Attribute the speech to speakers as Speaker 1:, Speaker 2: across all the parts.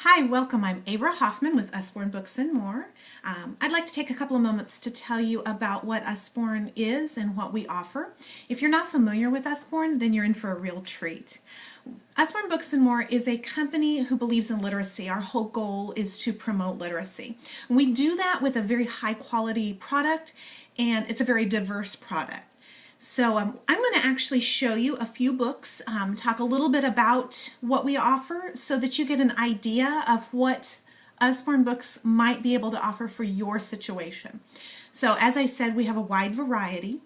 Speaker 1: Hi, welcome. I'm Abra Hoffman with Usborne Books and More. I'd like to take a couple of moments to tell you about what Usborne is and what we offer. If you're not familiar with Usborne, then you're in for a real treat. Usborne Books and More is a company who believes in literacy. Our whole goal is to promote literacy. We do that with a very high quality product, and it's a very diverse product. So I'm going to actually show you a few books, talk a little bit about what we offer so that you get an idea of what Usborne Books might be able to offer for your situation. So as I said, we have a wide variety.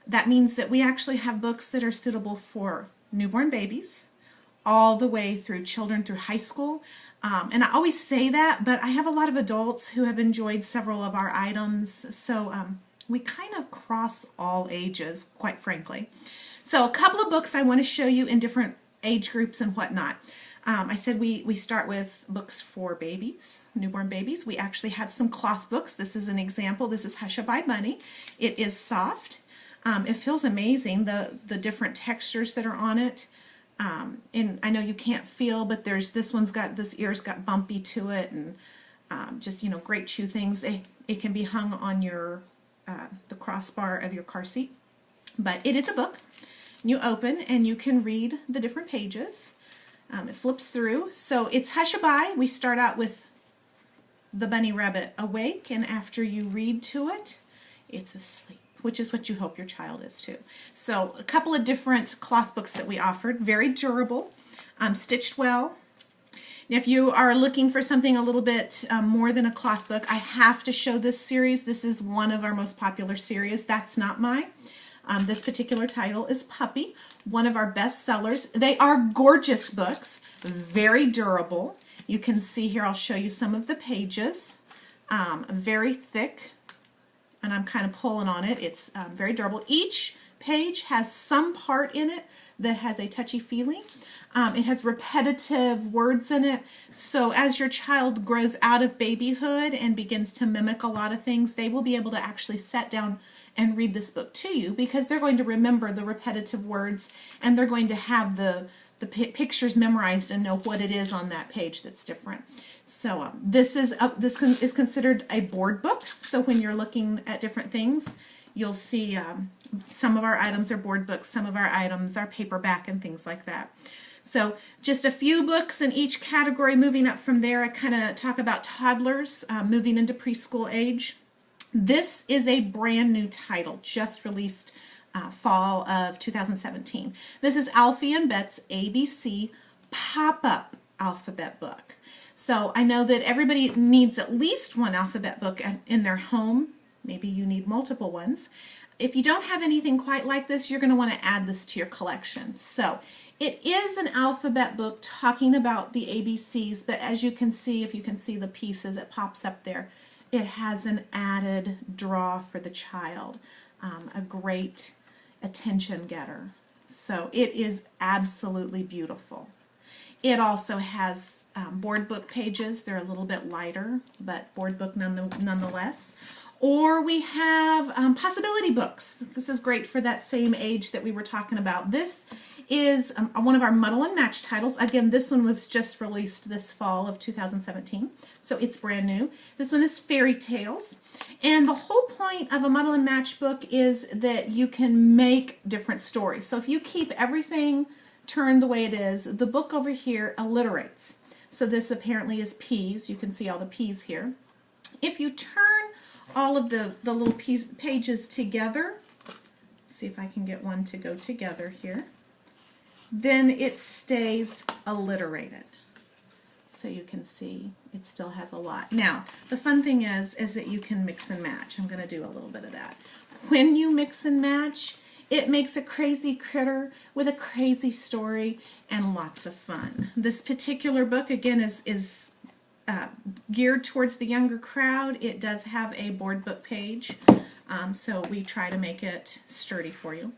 Speaker 1: That means that we actually have books that are suitable for newborn babies all the way through children through high school. And I always say that, but I have a lot of adults who have enjoyed several of our items. So we kind of cross all ages, quite frankly. So a couple of books I want to show you in different age groups and whatnot. I said we start with books for babies, newborn babies. We actually have some cloth books. This is an example. This is Hush-A-Bye Bunny. It is soft. It feels amazing, the different textures that are on it. And I know you can't feel, but this ear's got bumpy to it, and just, great chew things. It can be hung on your the crossbar of your car seat. But it is a book. You open and you can read the different pages. It flips through. So it's Hush-A-Bye. We start out with the bunny rabbit awake, and after you read to it, it's asleep, which is what you hope your child is too. So a couple of different cloth books that we offered. Very durable, stitched well. If you are looking for something a little bit more than a cloth book, I have to show this series. This is one of our most popular series. That's Not Mine. This particular title is Puppy, one of our best sellers. They are gorgeous books, very durable. You can see here, I'll show you some of the pages. Very thick, and I'm kind of pulling on it. It's very durable. Each page has some part in it that has a touchy feeling. It has repetitive words in it, so as your child grows out of babyhood and begins to mimic a lot of things, they will be able to actually sit down and read this book to you, because they're going to remember the repetitive words, and they're going to have the pictures memorized and know what it is on that page that's different. So this is considered a board book, so when you're looking at different things, you'll see some of our items are board books, some of our items are paperback and things like that. So just a few books in each category. Moving up from there, I kind of talk about toddlers moving into preschool age. This is a brand new title, just released fall of 2017. This is Alfie and Bet's ABC pop-up alphabet book. So I know that everybody needs at least one alphabet book in their home. Maybe you need multiple ones. If you don't have anything quite like this, you're going to want to add this to your collection. So it is an alphabet book talking about the ABCs, but as you can see, if you can see the pieces, it pops up there. It has an added draw for the child, a great attention getter. So it is absolutely beautiful. It also has board book pages. They're a little bit lighter, but board book nonetheless. Or we have possibility books. This is great for that same age that we were talking about. This is one of our Muddle and Match titles. Again, this one was just released this fall of 2017, so it's brand new. This one is Fairy Tales, and the whole point of a Muddle and Match book is that you can make different stories. So if you keep everything turned the way it is, the book over here alliterates. So this apparently is peas. You can see all the peas here. If you turn all of the little pages together, see if I can get one to go together here, then it stays alliterated. So you can see it still has a lot. Now, the fun thing is that you can mix and match. I'm going to do a little bit of that. When you mix and match, it makes a crazy critter with a crazy story and lots of fun. This particular book, again, is geared towards the younger crowd. It does have a board book page, so we try to make it sturdy for you.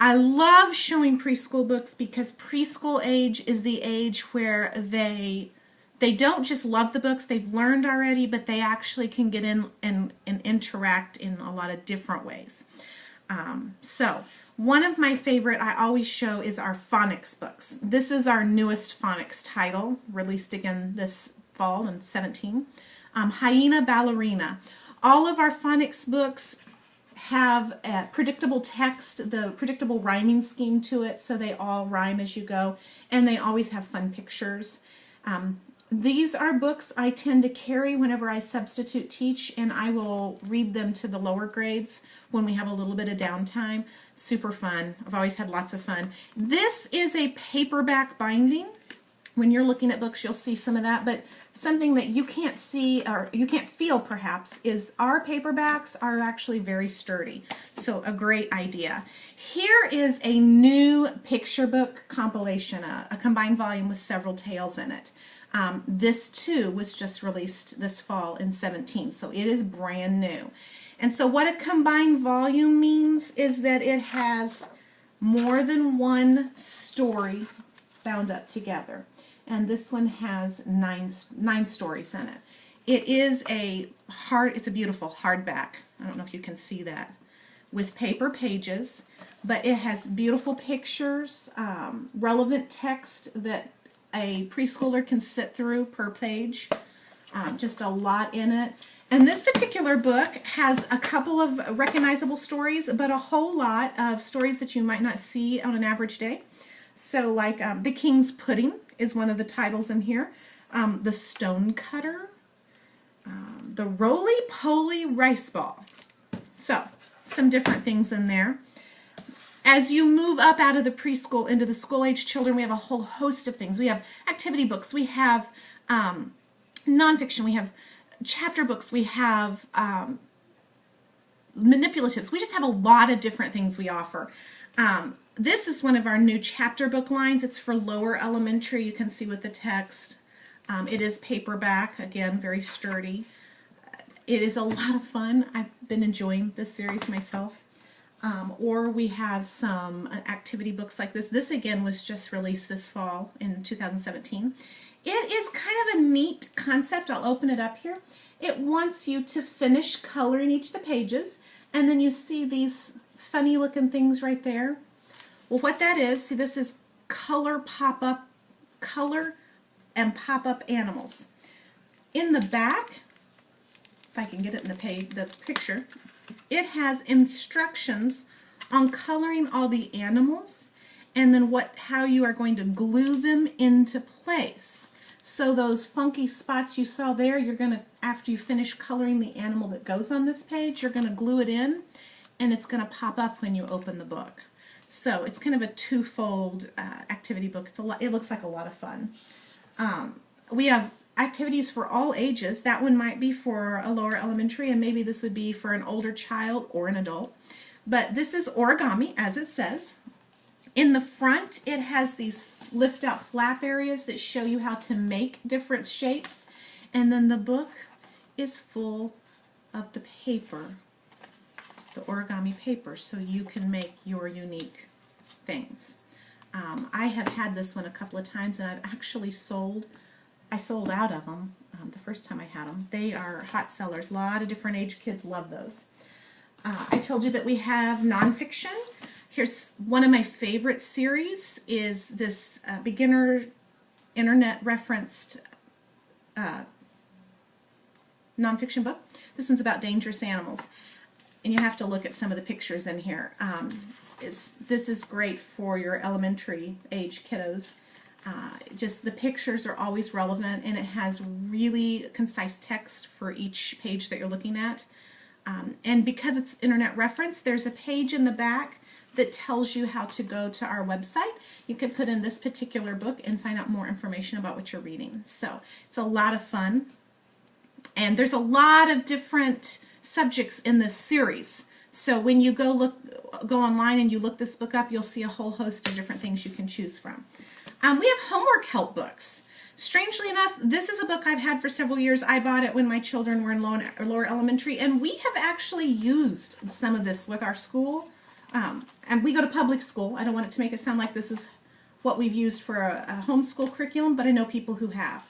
Speaker 1: I love showing preschool books because preschool age is the age where they don't just love the books they've learned already, but they actually can get in and interact in a lot of different ways. So One of my favorite I always show is our phonics books. This is our newest phonics title, released again this fall in 17. Hyena Ballerina. All of our phonics books have a predictable text, the predictable rhyming scheme to it, so they all rhyme as you go, and they always have fun pictures. These are books I tend to carry whenever I substitute teach, and I will read them to the lower grades when we have a little bit of downtime. Super fun. I've always had lots of fun. This is a paperback binding. When you're looking at books, you'll see some of that, but something that you can't see or you can't feel perhaps is our paperbacks are actually very sturdy. So a great idea. Here is a new picture book compilation, a combined volume with several tales in it. This too was just released this fall in 17, so it is brand new. And so what a combined volume means is that it has more than one story bound up together. And this one has nine stories in it. It is it's a beautiful hardback. I don't know if you can see that, with paper pages, but it has beautiful pictures, relevant text that a preschooler can sit through per page, just a lot in it. And this particular book has a couple of recognizable stories, but a whole lot of stories that you might not see on an average day. So like The King's Pudding is one of the titles in here. The Stone Cutter, the Roly-Poly Rice Ball. So some different things in there. As you move up out of the preschool into the school-age children, we have a whole host of things. We have activity books, we have nonfiction, we have chapter books, we have manipulatives. We just have a lot of different things we offer. This is one of our new chapter book lines. It's for lower elementary. You can see with the text. It is paperback, again, very sturdy. It is a lot of fun. I've been enjoying this series myself. Or we have some activity books like this. This again was just released this fall in 2017. It is kind of a neat concept. I'll open it up here. It wants you to finish coloring each of the pages, and then you see these funny looking things right there. Well, what that is, see, this is color and pop-up animals. In the back, if I can get it in the picture, it has instructions on coloring all the animals and then how you are going to glue them into place. So those funky spots you saw there, you're going to, after you finish coloring the animal that goes on this page, you're going to glue it in, and it's going to pop up when you open the book. So it's kind of a twofold activity book. It looks like a lot of fun. We have activities for all ages. That one might be for a lower elementary, and maybe this would be for an older child or an adult. But this is origami, as it says. In the front, it has these lift-out flap areas that show you how to make different shapes. And then the book is full of the paper, the origami paper, so you can make your unique things. I have had this one a couple of times, and I've actually sold out of them the first time I had them. They are hot sellers. A lot of different age kids love those. I told you that we have nonfiction. Here's one of my favorite series is this beginner internet referenced nonfiction book. This one's about dangerous animals. And you have to look at some of the pictures in here. This is great for your elementary age kiddos. Just the pictures are always relevant, and it has really concise text for each page that you're looking at. And because it's internet reference, there's a page in the back that tells you how to go to our website. You can put in this particular book and find out more information about what you're reading. So it's a lot of fun. And there's a lot of different subjects in this series. So when you go online and you look this book up, you'll see a whole host of different things you can choose from. We have homework help books. Strangely enough, this is a book I've had for several years. I bought it when my children were in lower elementary, and we have actually used some of this with our school. And we go to public school. I don't want it to make it sound like this is what we've used for a homeschool curriculum, but I know people who have.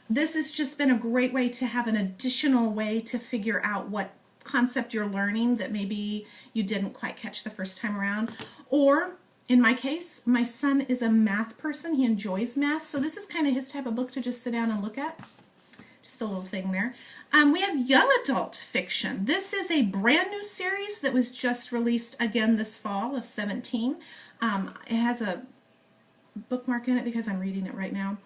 Speaker 1: This has just been a great way to have an additional way to figure out what concept you're learning that maybe you didn't quite catch the first time around. Or in my case, my son is a math person. He enjoys math, so this is kind of his type of book to just sit down and look at. Just a little thing there. We have young adult fiction. This is a brand new series that was just released again this fall of 17. It has a bookmark in it because I'm reading it right now.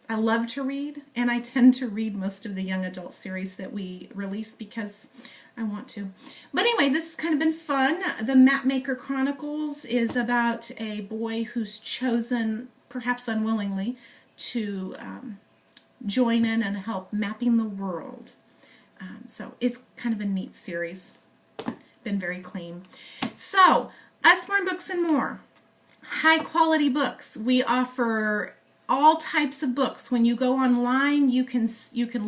Speaker 1: I love to read, and I tend to read most of the young adult series that we release because I want to. But anyway, this has kind of been fun. The Mapmaker Chronicles is about a boy who's chosen, perhaps unwillingly, to join in and help mapping the world. So it's kind of a neat series. Been very clean. So, Usborne Books and More. High quality books. We offer all types of books. When you go online, you can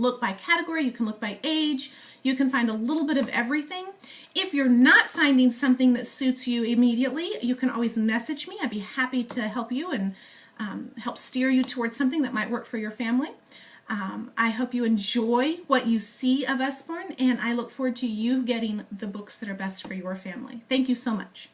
Speaker 1: look by category, you can look by age, you can find a little bit of everything. If you're not finding something that suits you immediately, you can always message me. I'd be happy to help you and help steer you towards something that might work for your family. I hope you enjoy what you see of Usborne, and I look forward to you getting the books that are best for your family. Thank you so much.